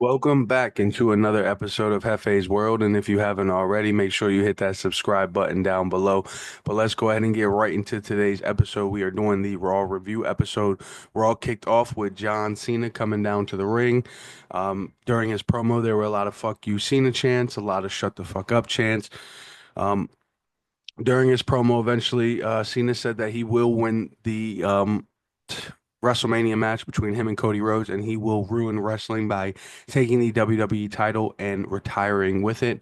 Welcome back into another episode of Hefe's World. And if you haven't already, make sure you hit that subscribe button down below. But let's go ahead and get right into today's episode. We are doing the Raw review episode. Raw kicked off with John Cena coming down to the ring. During his promo, there were a lot of fuck you Cena chants, a lot of shut the fuck up chants. Um, During his promo, eventually, Cena said that he will win the WrestleMania match between him and Cody Rhodes, and he will ruin wrestling by taking the WWE title and retiring with it.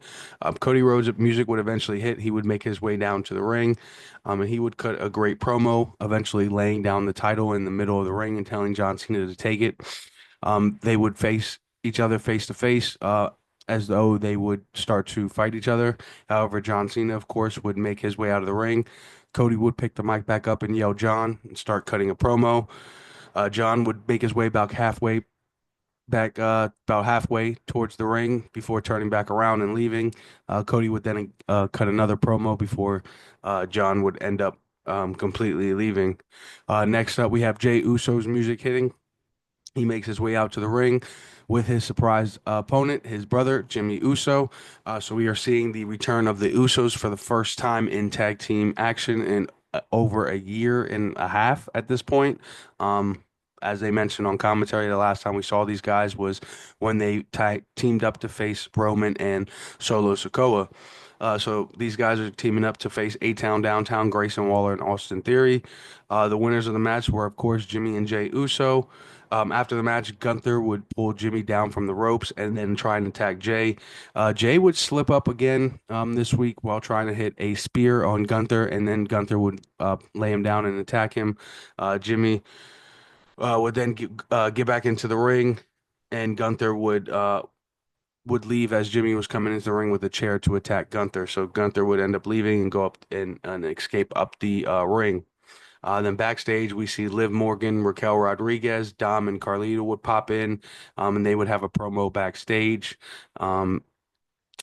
Cody Rhodes' music would eventually hit. He would make his way down to the ring, and he would cut a great promo, eventually laying down the title in the middle of the ring and telling John Cena to take it. They would face each other face to face, as though they would start to fight each other. However, John Cena, of course, would make his way out of the ring. Cody would pick the mic back up and yell John and start cutting a promo. John would make his way about halfway towards the ring before turning back around and leaving. Cody would then cut another promo before John would end up completely leaving. Next up, we have Jey Uso's music hitting. He makes his way out to the ring with his surprise opponent, his brother, Jimmy Uso. So we are seeing the return of the Usos for the first time in tag team action in over a year and a half at this point. As they mentioned on commentary, the last time we saw these guys was when they teamed up to face Roman and Solo Sikoa. So these guys are teaming up to face A-Town, Downtown, Grayson Waller, and Austin Theory. The winners of the match were, of course, Jimmy and Jey Uso. After the match, Gunther would pull Jimmy down from the ropes and then try and attack Jey. Jey would slip up again this week while trying to hit a spear on Gunther, and then Gunther would lay him down and attack him. Jimmy would then get back into the ring, and Gunther would leave as Jimmy was coming into the ring with a chair to attack Gunther. So Gunther would end up leaving and go up and escape up the ring. Then backstage, we see Liv Morgan, Raquel Rodriguez, Dom, and Carlito would pop in, and they would have a promo backstage. Um,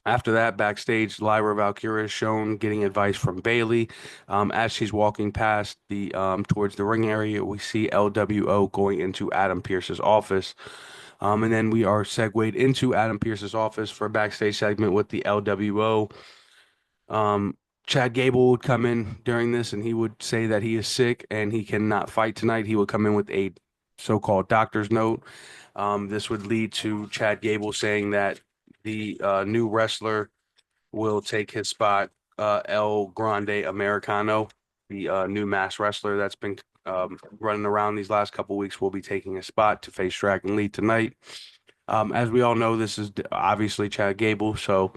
After that, backstage, Lyra Valkyria is shown getting advice from Bailey. As she's walking past the towards the ring area, we see LWO going into Adam Pearce's office. And then we are segued into Adam Pearce's office for a backstage segment with the LWO. Chad Gable would come in during this and he would say that he is sick and he cannot fight tonight. He would come in with a so-called doctor's note. This would lead to Chad Gable saying that the new wrestler will take his spot, El Grande Americano, the new mass wrestler that's been running around these last couple weeks, will be taking a spot to face Dragon Lee tonight. As we all know, this is obviously Chad Gable, so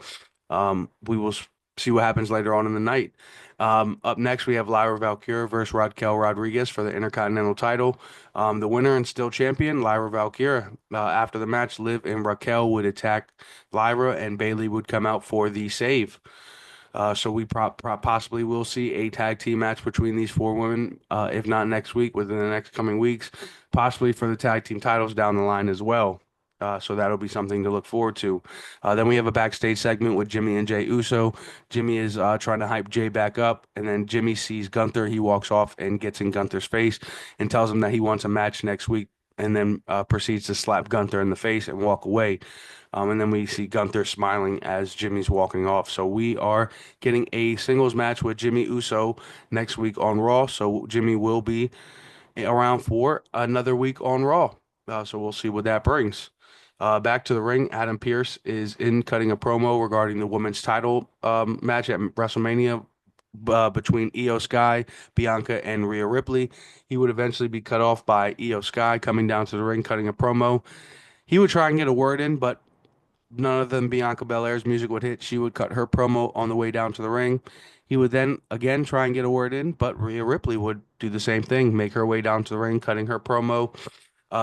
we will see what happens later on in the night. Up next, we have Lyra Valkyria versus Raquel Rodriguez for the Intercontinental title. The winner and still champion, Lyra Valkyria. After the match, Liv and Raquel would attack Lyra, and Bailey would come out for the save. So we possibly will see a tag team match between these four women, if not next week, within the next coming weeks, possibly for the tag team titles down the line as well. So that'll be something to look forward to. Then we have a backstage segment with Jimmy and Jey Uso. Jimmy is trying to hype Jey back up, and then Jimmy sees Gunther. He walks off and gets in Gunther's face and tells him that he wants a match next week, and then proceeds to slap Gunther in the face and walk away. And then we see Gunther smiling as Jimmy's walking off. So we are getting a singles match with Jimmy Uso next week on Raw. So Jimmy will be around for another week on Raw. So we'll see what that brings. Back to the ring, Adam Pearce is in cutting a promo regarding the women's title match at WrestleMania between Io Sky, Bianca, and Rhea Ripley. He would eventually be cut off by Io Sky coming down to the ring, cutting a promo. He would try and get a word in, but none of them Bianca Belair's music would hit. She would cut her promo on the way down to the ring. He would then again try and get a word in, but Rhea Ripley would do the same thing, make her way down to the ring, cutting her promo.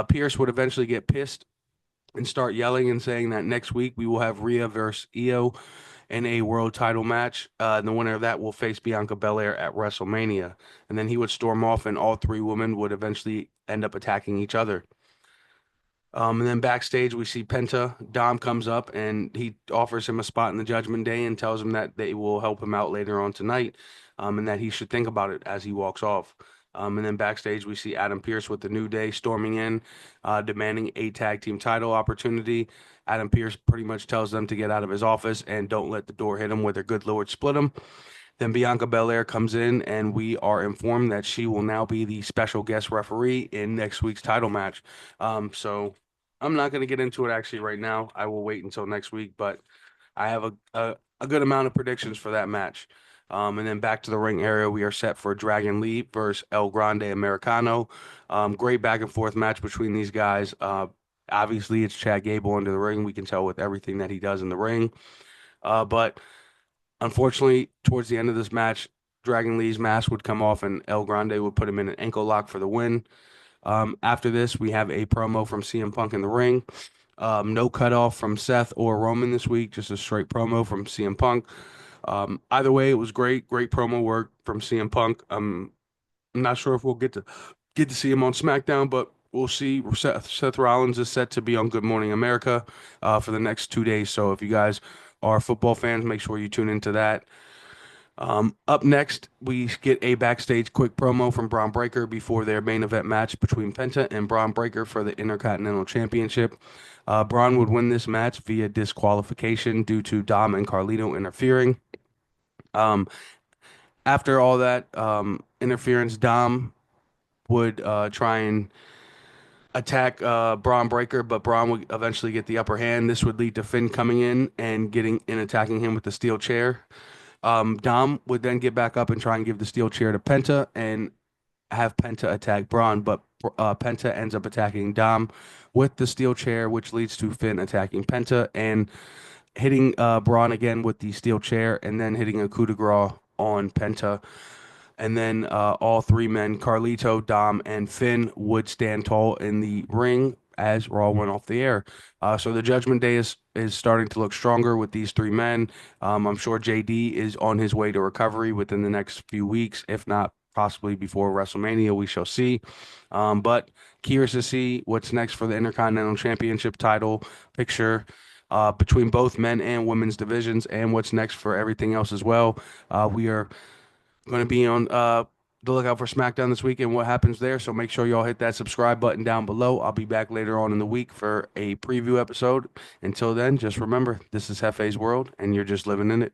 Pierce would eventually get pissed and start yelling and saying that next week we will have Rhea versus Io in a world title match. And the winner of that will face Bianca Belair at WrestleMania. And then he would storm off, and all three women would eventually end up attacking each other. And then backstage, we see Penta. Dom comes up and he offers him a spot in the Judgment Day and tells him that they will help him out later on tonight, and that he should think about it as he walks off. And then backstage, we see Adam Pearce with the New Day storming in, demanding a tag team title opportunity. Adam Pearce pretty much tells them to get out of his office and don't let the door hit him where their good Lord split him. Then Bianca Belair comes in, and we are informed that she will now be the special guest referee in next week's title match. So I'm not going to get into it actually right now. I will wait until next week, but I have a good amount of predictions for that match. And then back to the ring area, we are set for Dragon Lee versus El Grande Americano. Great back and forth match between these guys. Obviously, it's Chad Gable under the ring. We can tell with everything that he does in the ring. But unfortunately, towards the end of this match, Dragon Lee's mask would come off and El Grande would put him in an ankle lock for the win. After this, we have a promo from CM Punk in the ring. No cutoff from Seth or Roman this week, just a straight promo from CM Punk. Either way, it was great, great promo work from CM Punk. I'm not sure if we'll get to see him on SmackDown, but we'll see. Seth Rollins is set to be on Good Morning America for the next 2 days. So if you guys are football fans, make sure you tune into that. Up next, we get a backstage quick promo from Braun Breaker before their main event match between Penta and Braun Breaker for the Intercontinental Championship. Braun would win this match via disqualification due to Dom and Carlito interfering. Um, After all that interference, Dom would try and attack Braun Breaker, but Braun would eventually get the upper hand. This would lead to Finn coming in and getting and attacking him with the steel chair. Dom would then get back up and try and give the steel chair to Penta and have Penta attack Braun, but Penta ends up attacking Dom with the steel chair, which leads to Finn attacking Penta and hitting Braun again with the steel chair, and then hitting a coup de grace on Penta. And then all three men, Carlito, Dom, and Finn, would stand tall in the ring as Raw went off the air. So the Judgment Day is starting to look stronger with these three men. I'm sure JD is on his way to recovery within the next few weeks, if not possibly before WrestleMania. We shall see. But curious to see what's next for the Intercontinental Championship title picture. Between both men and women's divisions, and what's next for everything else as well. We are going to be on the lookout for SmackDown this week and what happens there. So make sure y'all hit that subscribe button down below. I'll be back later on in the week for a preview episode. Until then, just remember, this is Hefe's World, and you're just living in it.